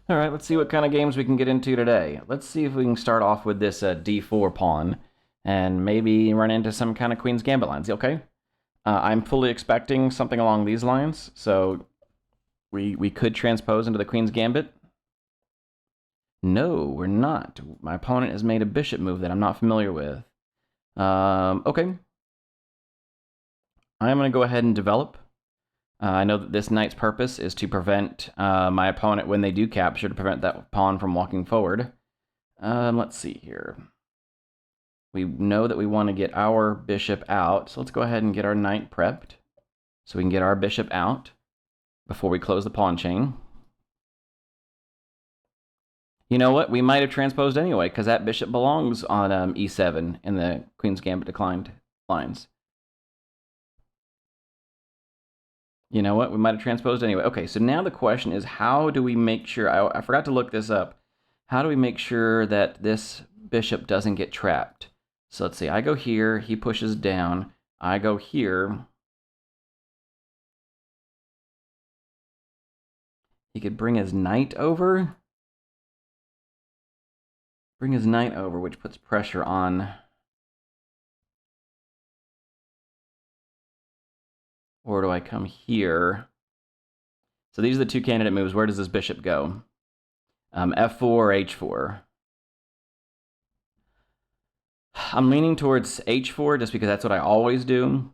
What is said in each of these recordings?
All right, let's see what kind of games we can get into today. Let's see if we can start off with this d4 pawn and maybe run into some kind of Queen's Gambit lines, okay? I'm fully expecting something along these lines, so we could transpose into the Queen's Gambit. No, we're not. My opponent has made a bishop move that I'm not familiar with. Okay. I'm going to go ahead and develop. I know that this knight's purpose is to prevent my opponent, when they do capture, to prevent that pawn from walking forward. Let's see here. We know that we want to get our bishop out, so let's go ahead and get our knight prepped so we can get our bishop out before we close the pawn chain. You know what? We might have transposed anyway, because that bishop belongs on e7 in the Queen's Gambit declined lines. You know what? We might have transposed anyway. Okay, so now the question is, how do we make sure... I forgot to look this up. How do we make sure that this bishop doesn't get trapped? So let's see. I go here. He pushes down. I go here. He could bring his knight over. Bring his knight over, which puts pressure on... Or do I come here? So these are the two candidate moves. Where does this bishop go? F4 or H4? I'm leaning towards H4 just because that's what I always do.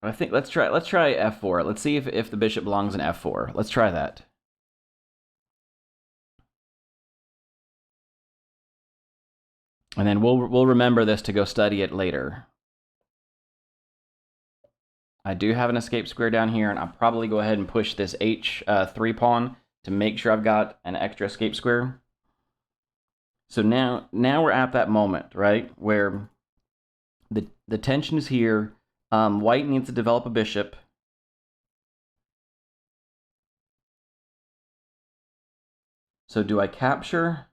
I think let's try F4. Let's see if the bishop belongs in F4. Let's try that. And then we'll remember this to go study it later. I do have an escape square down here, and I'll probably go ahead and push this H3 pawn to make sure I've got an extra escape square. So now we're at that moment, right, where the tension is here. White needs to develop a bishop. So do I capture?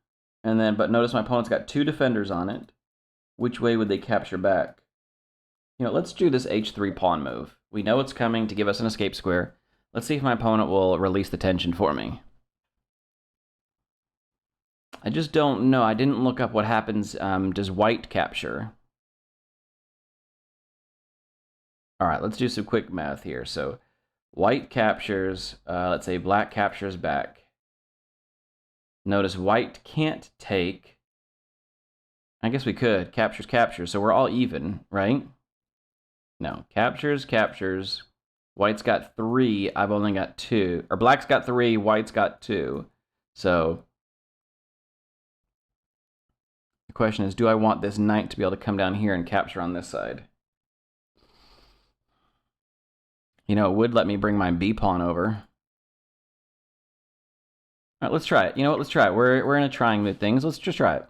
And then, but notice my opponent's got two defenders on it. Which way would they capture back? You know, let's do this H3 pawn move. We know it's coming to give us an escape square. Let's see if my opponent will release the tension for me. I just don't know. I didn't look up what happens. Does white capture? All right, let's do some quick math here. So white captures. Let's say black captures back. Notice white can't take. I guess we could. Captures, captures. So we're all even, right? No. Captures, captures. White's got 3. I've only got 2. Or black's got 3. White's got 2. So the question is, do I want this knight to be able to come down here and capture on this side? You know, it would let me bring my B pawn over. All right, let's try it. You know what? Let's try it. We're in a trying mood things. Let's just try it.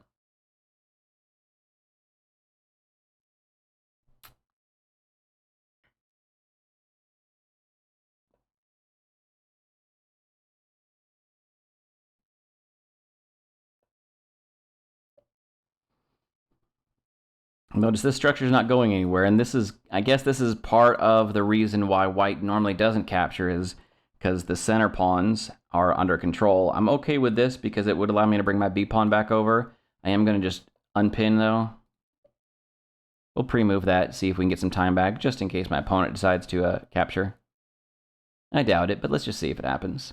Notice this structure is not going anywhere, and this is, I guess this is part of the reason why white normally doesn't capture, is because the center pawns are under control. I'm okay with this because it would allow me to bring my B pawn back over. I am going to just unpin, though. We'll pre-move that, see if we can get some time back, just in case my opponent decides to capture. I doubt it, but let's just see if it happens.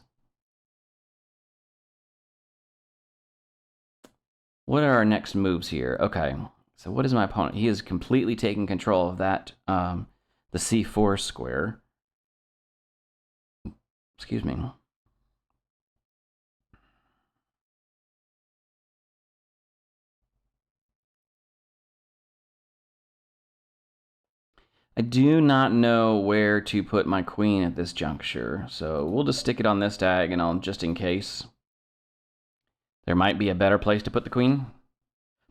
What are our next moves here? Okay. So what is my opponent? He is completely taking control of that, the C4 square. Excuse me. I do not know where to put my queen at this juncture, so we'll just stick it on this diagonal just in case. There might be a better place to put the queen.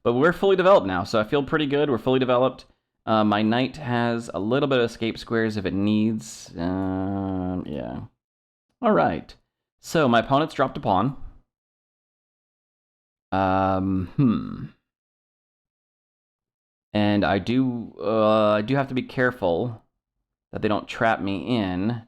But we're fully developed now, so I feel pretty good. We're fully developed. My knight has a little bit of escape squares if it needs. Yeah. All right. So my opponent's dropped a pawn. And I do have to be careful that they don't trap me in.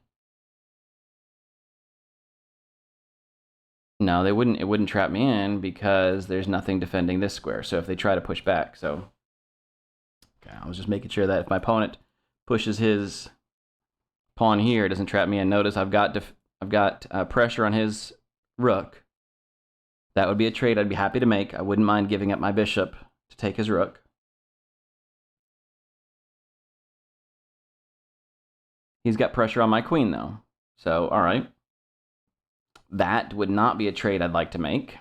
No, they wouldn't. It wouldn't trap me in because there's nothing defending this square. So if they try to push back, so okay, I was just making sure that if my opponent pushes his pawn here, it doesn't trap me in. Notice I've got pressure on his rook. That would be a trade I'd be happy to make. I wouldn't mind giving up my bishop to take his rook. He's got pressure on my queen though. So all right, that would not be a trade I'd like to make.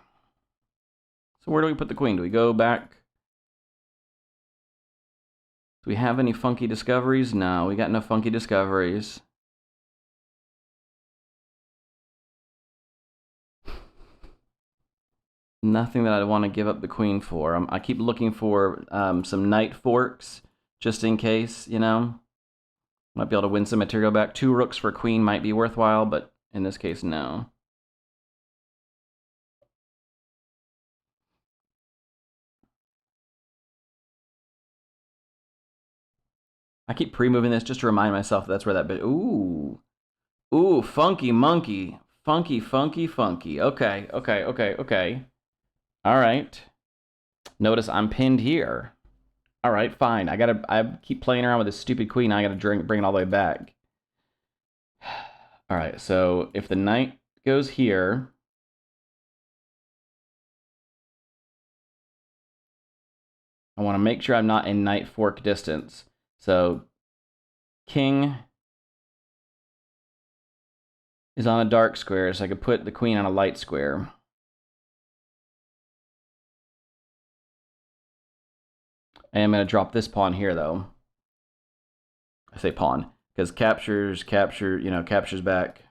So where do we put the queen? Do we go back? Do we have any funky discoveries? No, we got no funky discoveries. Nothing that I'd want to give up the queen for. I keep looking for some knight forks, just in case, you know. Might be able to win some material back. 2 rooks for queen might be worthwhile, but in this case, no. I keep pre-moving this just to remind myself that's where that bit. Ooh. Ooh, funky monkey. Funky, funky, funky. Okay, okay, okay, okay. All right. Notice I'm pinned here. All right, fine. I keep playing around with this stupid queen. I gotta bring it all the way back. All right, so if the knight goes here, I want to make sure I'm not in knight fork distance. So king is on a dark square, so I could put the queen on a light square. I am going to drop this pawn here, though. I say pawn, because captures back.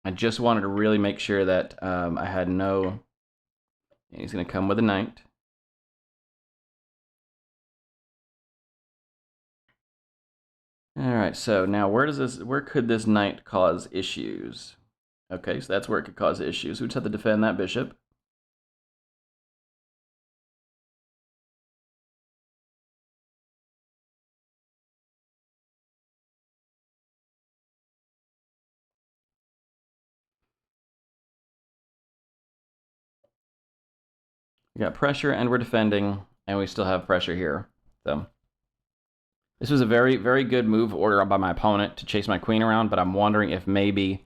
I just wanted to really make sure that I had no... He's going to come with a knight. All right, so now where could this knight cause issues? Okay, so that's where it could cause issues. We just have to defend that bishop. We got pressure and we're defending, and we still have pressure here. So this was a very, very good move order by my opponent to chase my queen around, but I'm wondering if maybe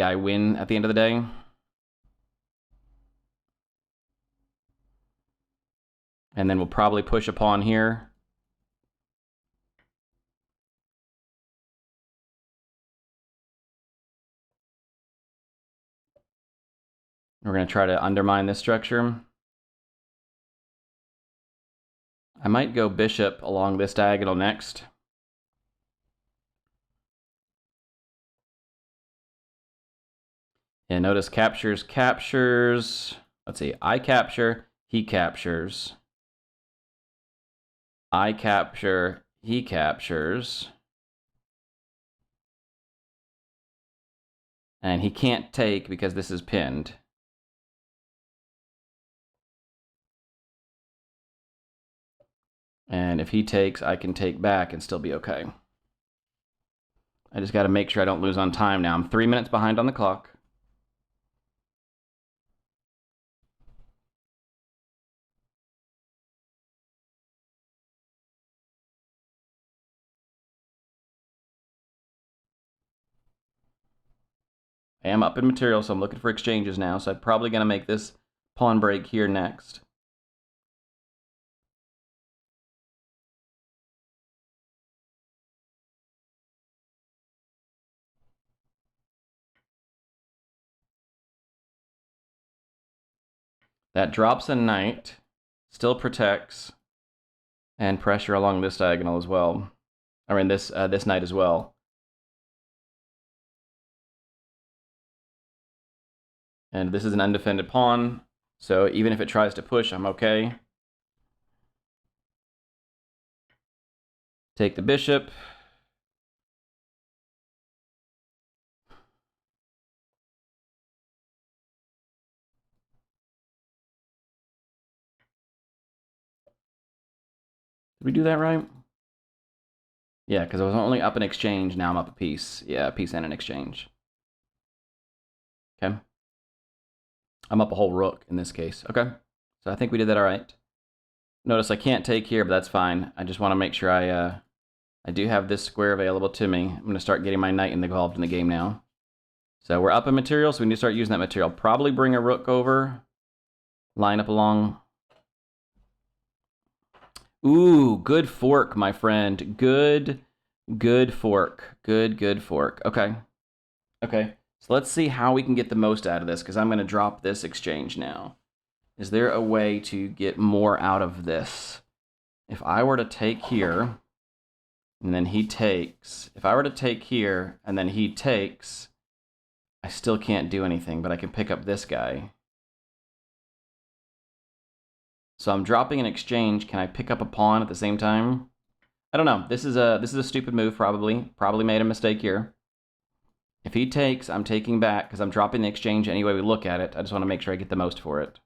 I win at the end of the day. And then we'll probably push a pawn here. We're going to try to undermine this structure. I might go bishop along this diagonal next. And notice captures. Let's see, I capture, he captures. I capture, he captures. And he can't take because this is pinned. And if he takes, I can take back and still be okay. I just got to make sure I don't lose on time now. I'm 3 minutes behind on the clock. I am up in material, so I'm looking for exchanges now. So I'm probably going to make this pawn break here next. That drops a knight, still protects, and pressure along this diagonal as well. I mean, this knight as well. And this is an undefended pawn, so even if it tries to push, I'm okay. Take the bishop. Did we do that right? Yeah, because I was only up an exchange. Now I'm up a piece. Yeah, a piece and an exchange. Okay. I'm up a whole rook in this case. Okay. So I think we did that all right. Notice I can't take here, but that's fine. I just want to make sure I do have this square available to me. I'm going to start getting my knight involved in the game now. So we're up in material, so we need to start using that material. Probably bring a rook over. Line up along. Ooh, good fork, my friend. Good fork. Good fork. Okay. Okay. So let's see how we can get the most out of this, because I'm going to drop this exchange now. Is there a way to get more out of this? If I were to take here, and then he takes. If I were to take here, and then he takes, I still can't do anything, but I can pick up this guy. So I'm dropping an exchange. Can I pick up a pawn at the same time? I don't know. This is a stupid move, probably. Probably made a mistake here. If he takes, I'm taking back, because I'm dropping the exchange any way we look at it. I just want to make sure I get the most for it.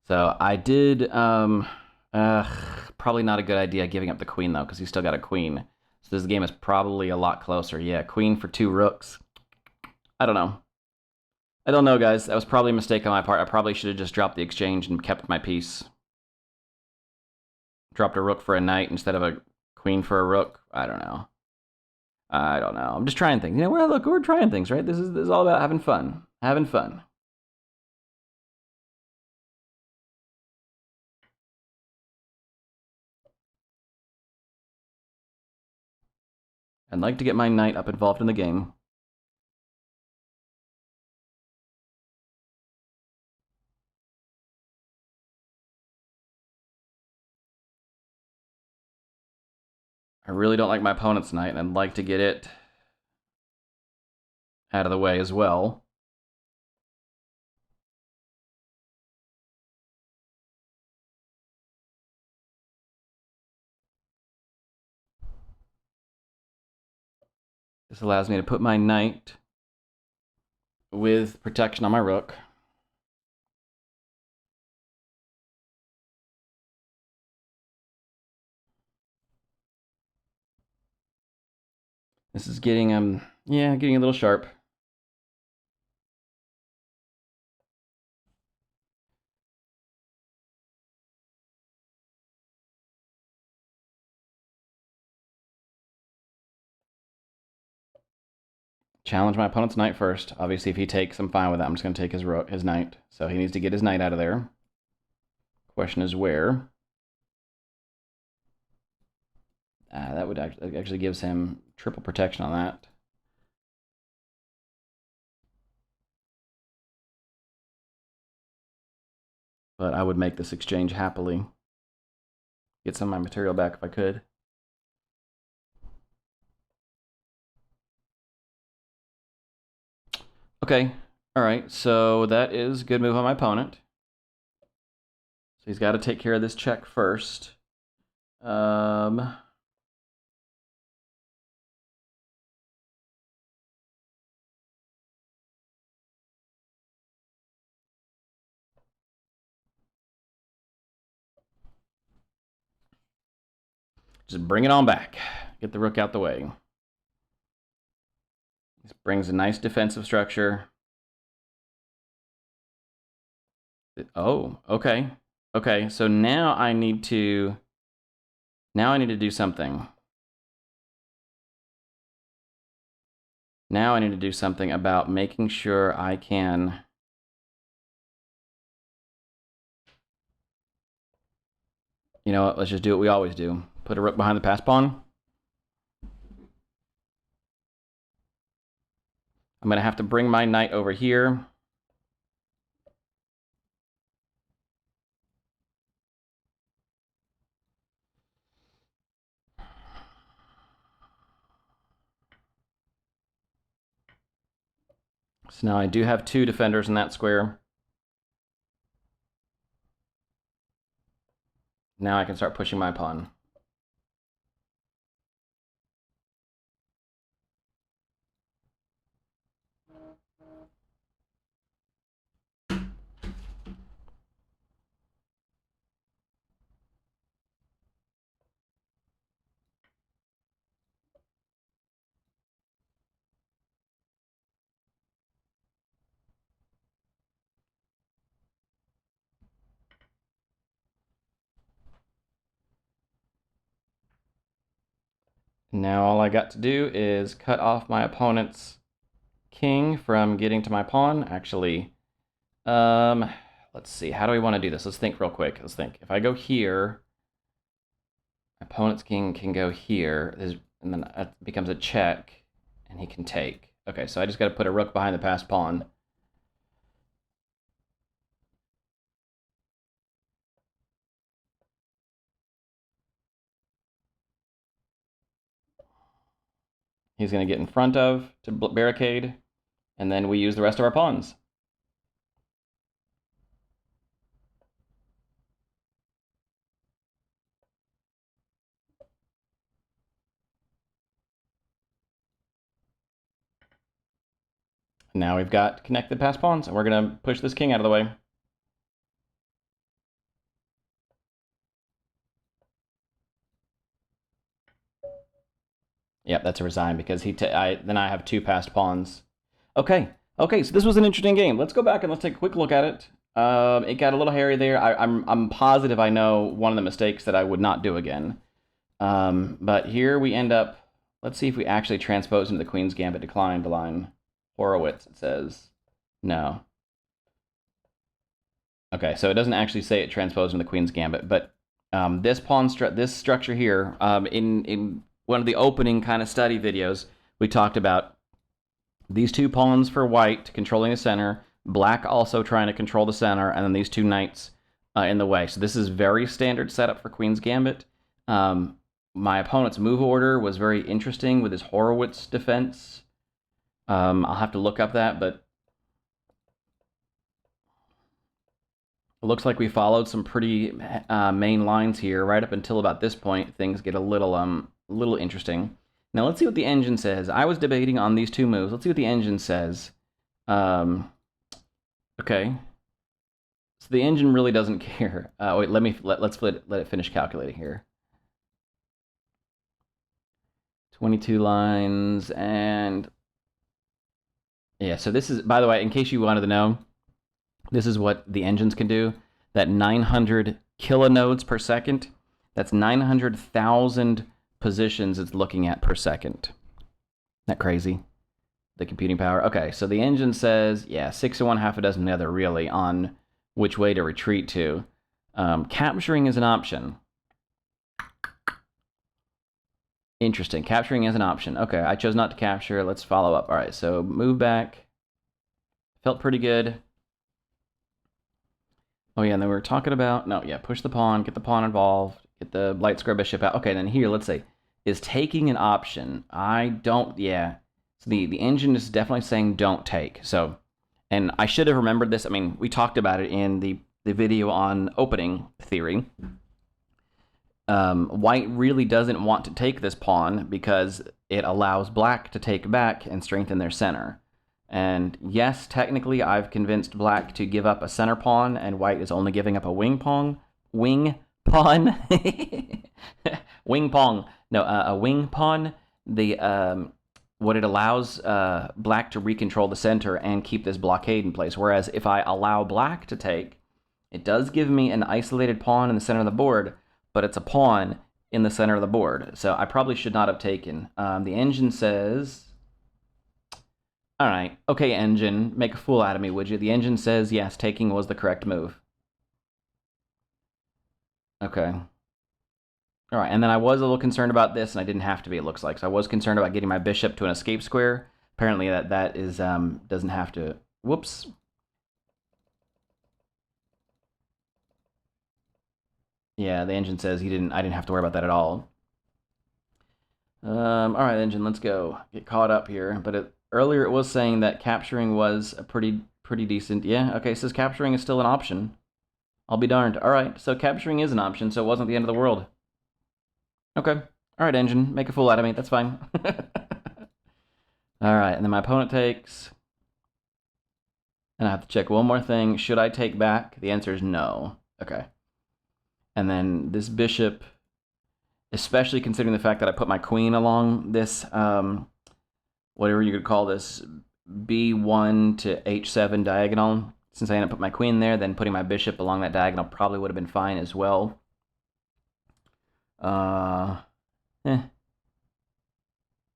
So I did, probably not a good idea giving up the queen, though, because he's still got a queen. So this game is probably a lot closer. Yeah, queen for 2 rooks. I don't know. I don't know, guys. That was probably a mistake on my part. I probably should have just dropped the exchange and kept my piece. Dropped a rook for a knight instead of a queen for a rook. I don't know. I don't know. I'm just trying things. You know, we're trying things, right? This is all about having fun. Having fun. I'd like to get my knight up involved in the game. I really don't like my opponent's knight, and I'd like to get it out of the way as well. This allows me to put my knight with protection on my rook. This is getting, getting a little sharp. Challenge my opponent's knight first. Obviously, if he takes, I'm fine with that. I'm just going to take his knight. So he needs to get his knight out of there. Question is where. That would actually gives him triple protection on that. But I would make this exchange happily. Get some of my material back if I could. Okay. All right. So that is a good move on my opponent. So he's got to take care of this check first. Just bring it on back. Get the rook out the way. This brings a nice defensive structure. Oh, okay. Okay, so now I need to do something. Now I need to do something about making sure I can you know what, let's just do what we always do. Put a rook behind the pass pawn. I'm going to have to bring my knight over here. So now I do have 2 defenders in that square. Now I can start pushing my pawn. Now all I got to do is cut off my opponent's king from getting to my pawn. Actually, let's see. How do we want to do this? Let's think real quick. Let's think. If I go here, my opponent's king can go here, and then it becomes a check, and he can take. Okay, so I just got to put a rook behind the passed pawn. He's going to get in front of to barricade, and then we use the rest of our pawns. Now we've got connected passed pawns, and we're going to push this king out of the way. Yep, that's a resign because then I have two passed pawns. Okay, so this was an interesting game. Let's go back and let's take a quick look at it. It got a little hairy there. I'm positive I know one of the mistakes that I would not do again. But here we end up. Let's see if we actually transpose into the Queen's Gambit declined line. Horowitz, it says. No. Okay, so it doesn't actually say it transposed into the Queen's Gambit, but this this structure here, in one of the opening kind of study videos, we talked about these two pawns for white controlling the center, black also trying to control the center, and then these two knights in the way. So this is very standard setup for Queen's Gambit. My opponent's move order was very interesting with his Horowitz defense. I'll have to look up that, but it looks like we followed some pretty main lines here. Right up until about this point, things get a little interesting. Now let's see what the engine says. I was debating on these two moves. Let's see what the engine says. Okay. So the engine really doesn't care. Wait, let's let it finish calculating here. 22 lines and yeah. So this is, by the way, in case you wanted to know, this is what the engines can do. That 900 kilonodes per second. That's 900,000 positions it's looking at per second. Isn't that crazy? The computing power. Okay, so the engine says, yeah, 6 to 1, half a dozen the other, really, on which way to retreat to. Capturing is an option. Interesting. Capturing is an option. Okay, I chose not to capture. Let's follow up. All right, so move back. Felt pretty good. Oh, yeah, and then we were talking about, no, yeah, push the pawn, get the pawn involved, get the light square bishop out. Okay, then here, let's say, is taking an option? I don't, yeah. So the engine is definitely saying don't take. So, and I should have remembered this. I mean, we talked about it in the video on opening theory. White really doesn't want to take this pawn because it allows black to take back and strengthen their center. And yes, technically, I've convinced black to give up a center pawn, and white is only giving up a wing pawn. Wing pawn? Wing pawn. No, a wing pawn. What it allows black to recontrol the center and keep this blockade in place. Whereas if I allow black to take, it does give me an isolated pawn in the center of the board, but it's a pawn in the center of the board. So I probably should not have taken. The engine says, all right, okay, engine, make a fool out of me, would you? The engine says, yes, taking was the correct move. Okay. All right, and then I was a little concerned about this, and I didn't have to be, it looks like. So I was concerned about getting my bishop to an escape square. Apparently that is doesn't have to. Whoops. Yeah, the engine says I didn't have to worry about that at all. All right, engine, let's go. Get caught up here. But earlier it was saying that capturing was a pretty decent. Yeah, okay, it says capturing is still an option. I'll be darned. All right, so capturing is an option, so it wasn't the end of the world. Okay. All right, engine, make a fool out of me. That's fine. All right, and then my opponent takes. And I have to check one more thing. Should I take back? The answer is no. Okay. And then this bishop, especially considering the fact that I put my queen along this, whatever you could call this, B1 to H7 diagonal. Since I ended up putting my queen there, then putting my bishop along that diagonal probably would have been fine as well.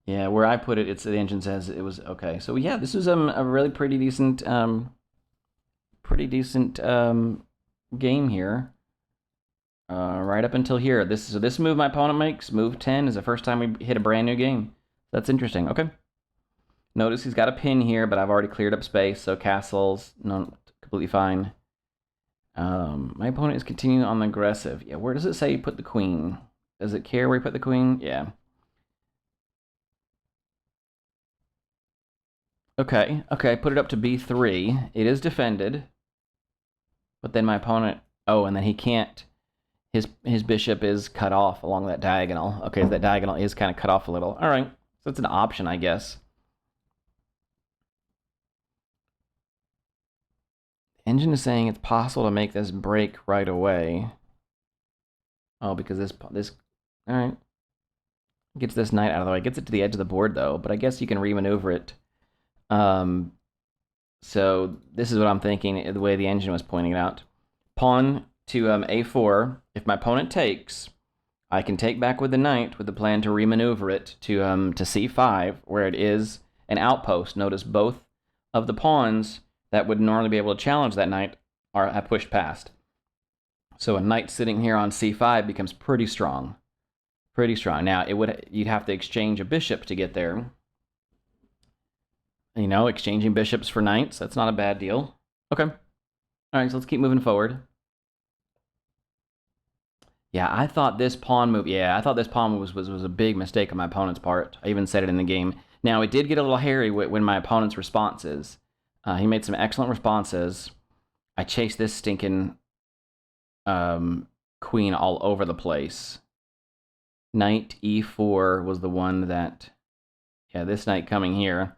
Yeah, where I put it, it's the engine says it was okay. So yeah, this was a really pretty decent game here. Right up until here. This move my opponent makes, move 10, is the first time we hit a brand new game. That's interesting. Okay. Notice he's got a pin here, but I've already cleared up space, so castles, no, completely fine. My opponent is continuing on the aggressive. Yeah, where does it say you put the queen? Does it care where you put the queen? Yeah. Okay, put it up to b3. It is defended. But then my opponent... Oh, and then he can't... His bishop is cut off along that diagonal. Okay, that diagonal is kind of cut off a little. All right, so it's an option, I guess. The engine is saying it's possible to make this break right away. Oh, because this... All right. Gets this knight out of the way. Gets it to the edge of the board, though. But I guess you can remaneuver it. So this is what I'm thinking, the way the engine was pointing it out. Pawn to a4. If my opponent takes, I can take back with the knight with the plan to remaneuver it to c5, where it is an outpost. Notice both of the pawns that would normally be able to challenge that knight are pushed past. So a knight sitting here on c5 becomes pretty strong. Pretty strong. Now, you'd have to exchange a bishop to get there. You know, exchanging bishops for knights, that's not a bad deal. Okay. All right, so let's keep moving forward. Yeah, I thought this pawn move, was a big mistake on my opponent's part. I even said it in the game. Now, it did get a little hairy when my opponent's responses. He made some excellent responses. I chased this stinking queen all over the place. Knight e4 was the one that... Yeah, this knight coming here.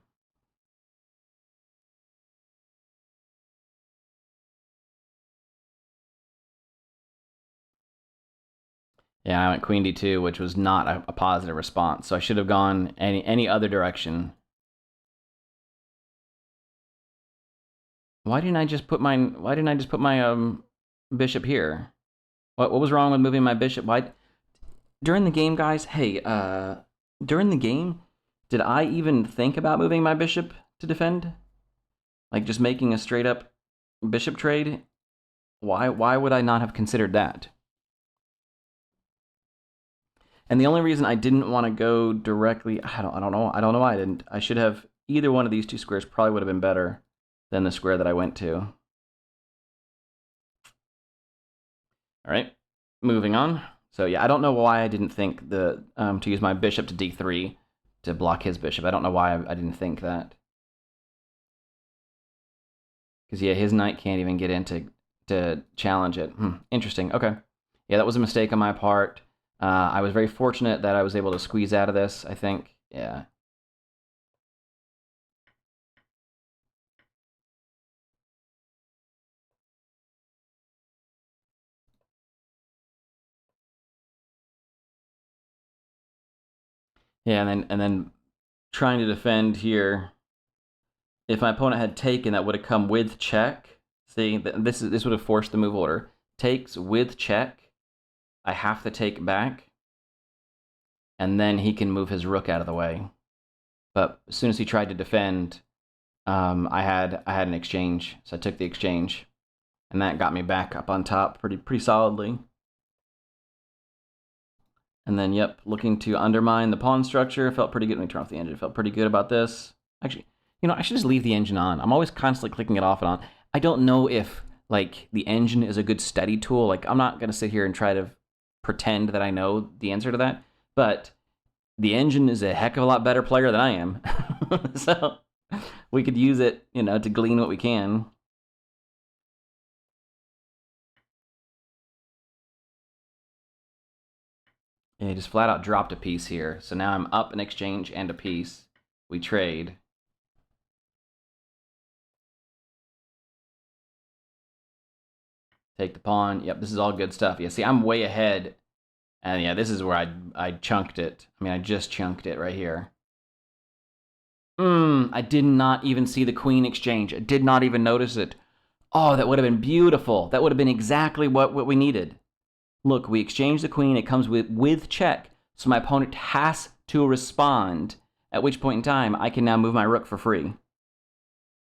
Yeah, I went queen d2, which was not a positive response. So I should have gone any other direction. Why didn't I just put my bishop here? What was wrong with moving my bishop? Why during the game, guys? Hey, during the game, did I even think about moving my bishop to defend? Like just making a straight up bishop trade? Why would I not have considered that? And the only reason I didn't want to go directly, I don't know why I didn't. I should have, either one of these two squares probably would have been better than the square that I went to. All right, moving on. So yeah, I don't know why I didn't think to use my bishop to d3 to block his bishop. I don't know why I didn't think that. Because yeah, his knight can't even get in to challenge it. Interesting, okay. Yeah, that was a mistake on my part. I was very fortunate that I was able to squeeze out of this, I think. Yeah. Yeah, and then trying to defend here. If my opponent had taken, that would have come with check. See, this would have forced the move order. Takes with check. I have to take back, and then he can move his rook out of the way. But as soon as he tried to defend, I had an exchange, so I took the exchange, and that got me back up on top pretty solidly. And then, yep, looking to undermine the pawn structure. Felt pretty good. Let me turn off the engine. Felt pretty good about this. Actually, you know, I should just leave the engine on. I'm always constantly clicking it off and on. I don't know if, like, the engine is a good study tool. Like, I'm not going to sit here and try to pretend that I know the answer to that. But the engine is a heck of a lot better player than I am. So we could use it, you know, to glean what we can. Yeah, he just flat out dropped a piece here. So now I'm up an exchange and a piece. We trade. Take the pawn. Yep, this is all good stuff. Yeah, see, I'm way ahead. And yeah, this is where I chunked it. I mean, I just chunked it right here. I did not even see the queen exchange. I did not even notice it. Oh, that would have been beautiful. That would have been exactly what we needed. Look, we exchanged the queen. It comes with check. So my opponent has to respond. at which point in time I can now move my rook for free.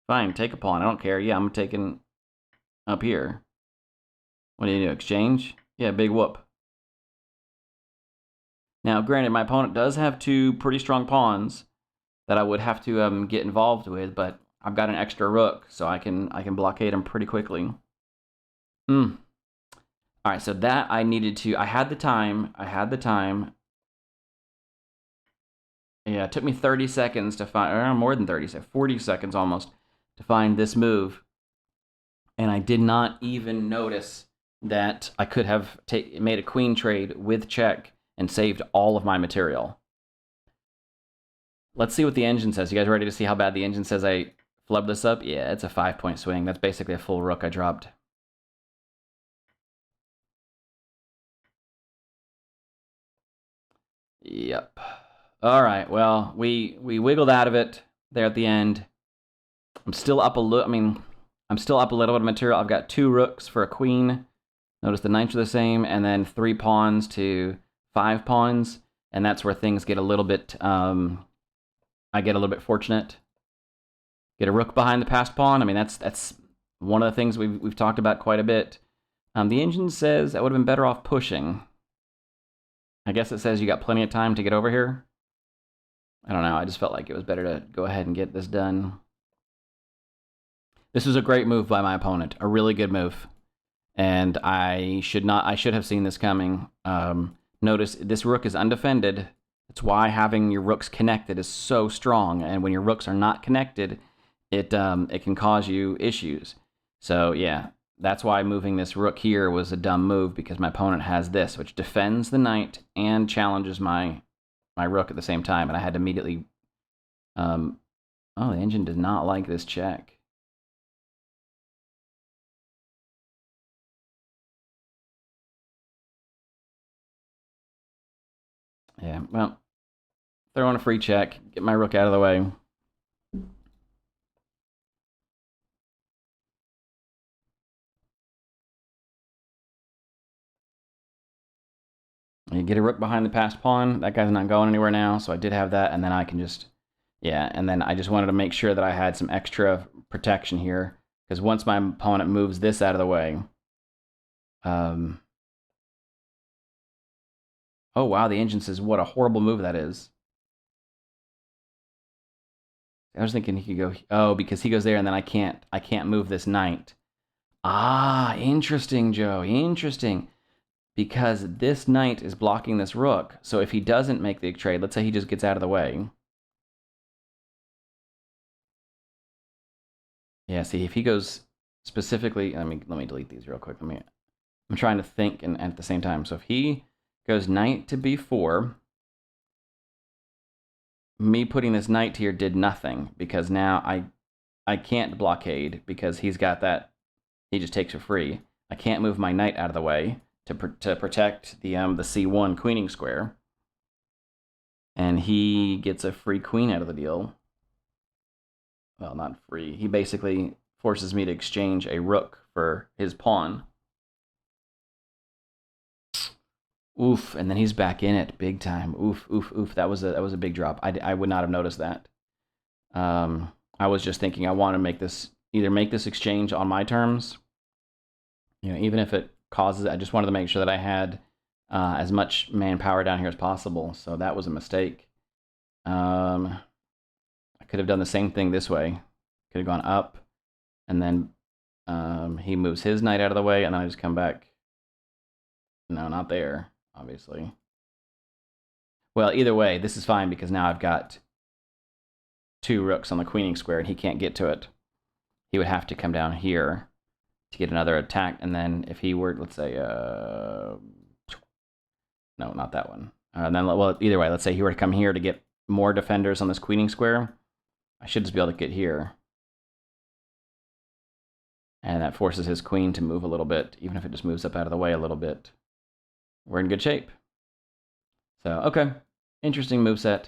Fine, take a pawn. I don't care. Yeah, I'm taking up here. What do you do? Exchange? Yeah, big whoop. Now, granted, my opponent does have two pretty strong pawns that I would have to get involved with, but I've got an extra rook, so I can blockade him pretty quickly. All right, so that I needed to. I had the time. Yeah, it took me 30 seconds to find, or more than 30 seconds, 40 seconds almost, to find this move. And I did not even notice that I could have made a queen trade with check and saved all of my material. Let's see what the engine says. You guys ready to see how bad the engine says I flubbed this up? Yeah, it's a 5-point swing. That's basically a full rook I dropped. Yep. All right, well, we wiggled out of it there at the end. I'm still up a little, I'm still up a little bit of material. I've got 2 rooks for a queen. Notice the knights are the same, and then 3 pawns to 5 pawns, and that's where things get a little bit, I get a little bit fortunate. Get a rook behind the passed pawn. I mean, that's one of the things we've talked about quite a bit. The engine says I would have been better off pushing. I guess it says you got plenty of time to get over here. I don't know. I just felt like it was better to go ahead and get this done. This was a great move by my opponent. A really good move. And I should have seen this coming. Notice this rook is undefended. That's why having your rooks connected is so strong. And when your rooks are not connected, it can cause you issues. So yeah, that's why moving this rook here was a dumb move, because my opponent has this, which defends the knight and challenges my rook at the same time. And I had to immediately... oh, the engine did not like this check. Yeah, well, throw in a free check, get my rook out of the way. You get a rook behind the passed pawn. That guy's not going anywhere now, so I did have that, and then I can just... Yeah, and then I just wanted to make sure that I had some extra protection here, because once my opponent moves this out of the way... Oh, wow, the engine says what a horrible move that is. I was thinking he could go... Oh, because he goes there, and then I can't move this knight. Ah, interesting, Joe. Interesting. Because this knight is blocking this rook. So if he doesn't make the trade, let's say he just gets out of the way. Yeah, see, if he goes specifically... let me delete these real quick. I'm trying to think and at the same time. So if he goes knight to b4... me putting this knight here did nothing, because now I can't blockade, because he's got that, he just takes for free. I can't move my knight out of the way to protect the c1 queening square, and he gets a free queen out of the deal. Well, not free. He basically forces me to exchange a rook for his pawn. Oof, and then he's back in it big time. Oof, oof, oof. That was a big drop. I would not have noticed that. I was just thinking I want to make this exchange on my terms. You know, even if it causes, I just wanted to make sure that I had as much manpower down here as possible. So that was a mistake. I could have done the same thing this way. Could have gone up, and then he moves his knight out of the way, and then I just come back. No, not there. Obviously. Well, either way, this is fine, because now I've got 2 rooks on the queening square, and he can't get to it. He would have to come down here to get another attack, and then if he were, let's say, no, not that one. And then, well, either way, let's say he were to come here to get more defenders on this queening square, I should just be able to get here. And that forces his queen to move a little bit, even if it just moves up out of the way a little bit. We're in good shape. So, okay. Interesting moveset.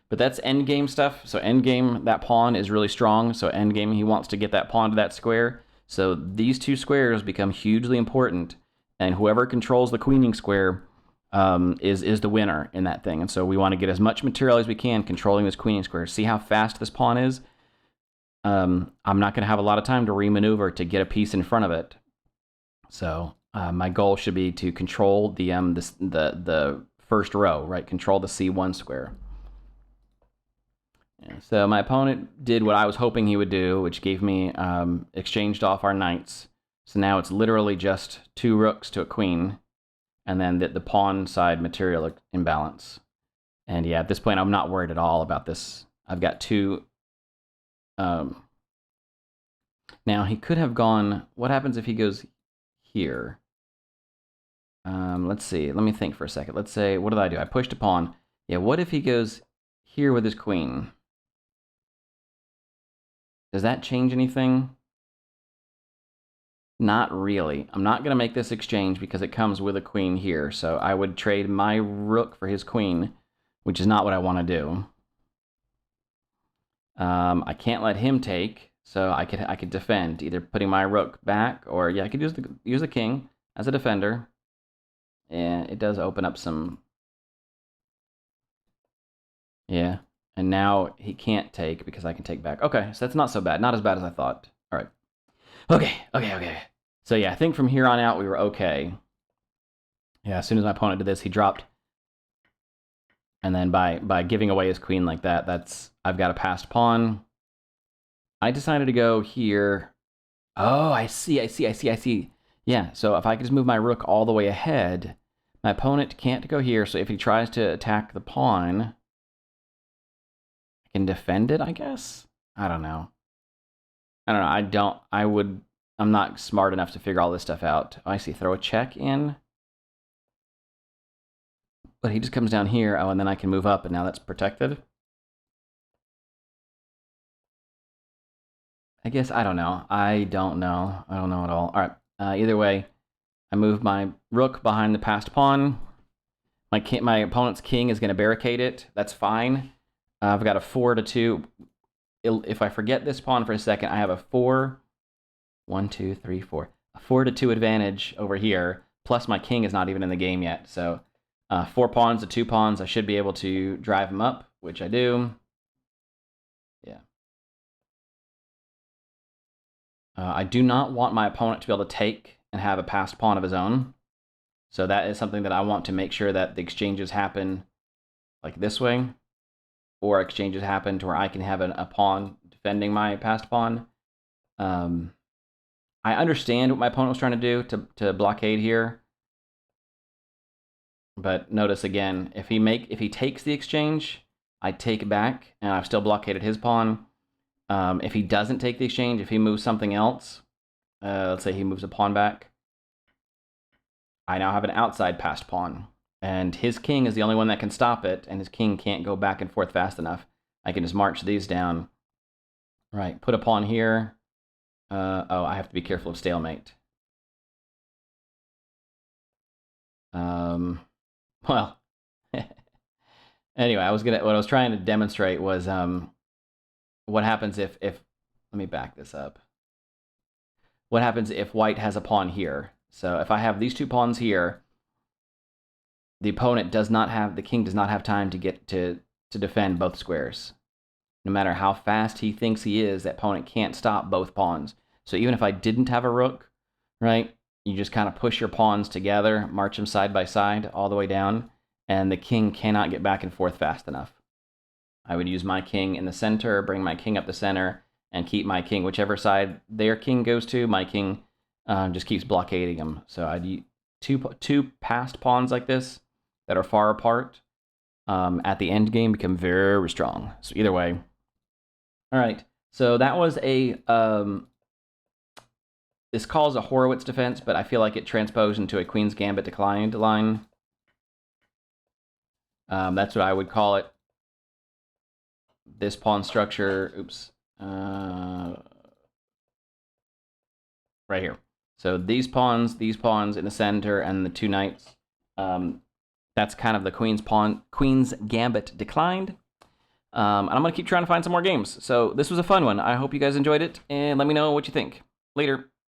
But that's endgame stuff. So endgame, that pawn is really strong. So endgame, he wants to get that pawn to that square. So these 2 squares become hugely important. And whoever controls the queening square is the winner in that thing. And so we want to get as much material as we can controlling this queen square. See how fast this pawn is? I'm not going to have a lot of time to remaneuver to get a piece in front of it. So my goal should be to control the first row, right? Control the C1 square. Yeah, so my opponent did what I was hoping he would do, which gave me exchanged off our knights. So now it's literally just 2 rooks to a queen, and then the pawn side material imbalance. And yeah, at this point, I'm not worried at all about this. I've got 2. Now, he could have gone... What happens if he goes here? Let's see. Let me think for a second. Let's say, what did I do? I pushed a pawn. Yeah, what if he goes here with his queen? Does that change anything? Not really. I'm not going to make this exchange because it comes with a queen here. So I would trade my rook for his queen, which is not what I want to do. I can't let him take, so I could defend, either putting my rook back, or yeah, I could use the king as a defender. And it does open up some... Yeah, and now he can't take because I can take back. Okay, so that's not so bad. Not as bad as I thought. All right. Okay. So yeah, I think from here on out we were okay. Yeah, as soon as my opponent did this, he dropped. And then by giving away his queen like that, I've got a passed pawn. I decided to go here. Oh, I see. Yeah, so if I could just move my rook all the way ahead, my opponent can't go here, so if he tries to attack the pawn, I can defend it, I guess? I don't know. I'm not smart enough to figure all this stuff out. Oh, I see, throw a check in. But he just comes down here, oh, and then I can move up, and now that's protected. I guess, I don't know. I don't know at all. All right. Either way, I move my rook behind the passed pawn. My opponent's king is going to barricade it. That's fine. I've got a 4-2. If I forget this pawn for a second, I have a 4. 1, 2, 3, 4. A 4-2 advantage over here. Plus my king is not even in the game yet. So 4 pawns to 2 pawns. I should be able to drive him up, which I do. Yeah. I do not want my opponent to be able to take and have a passed pawn of his own. So that is something that I want to make sure that the exchanges happen like this way, or exchanges happen to where I can have a pawn defending my passed pawn. I understand what my opponent was trying to do to blockade here, but notice again, if he takes the exchange, I take back, and I've still blockaded his pawn. If he doesn't take the exchange, if he moves something else, let's say he moves a pawn back, I now have an outside passed pawn. And his king is the only one that can stop it, and his king can't go back and forth fast enough. I can just march these down. Right, put a pawn here. Oh, I have to be careful of stalemate. Well, anyway, what I was trying to demonstrate was what happens if let me back this up. What happens if white has a pawn here? So if I have these 2 pawns here, the opponent the king does not have time to get to defend both squares. No matter how fast he thinks he is, that opponent can't stop both pawns. So even if I didn't have a rook, right, you just kind of push your pawns together, march them side by side all the way down, and the king cannot get back and forth fast enough. I would use my king in the center, bring my king up the center, and keep my king, whichever side their king goes to, my king just keeps blockading him. So I'd use two passed pawns like this that are far apart at the end game become very strong. So either way. All right. So that was a this calls a Horowitz defense, but I feel like it transposed into a Queen's Gambit declined line. That's what I would call it. This pawn structure, oops, right here. So these pawns in the center, and the 2 knights. That's kind of the Queen's Gambit declined. And I'm going to keep trying to find some more games. So this was a fun one. I hope you guys enjoyed it, and let me know what you think. Later.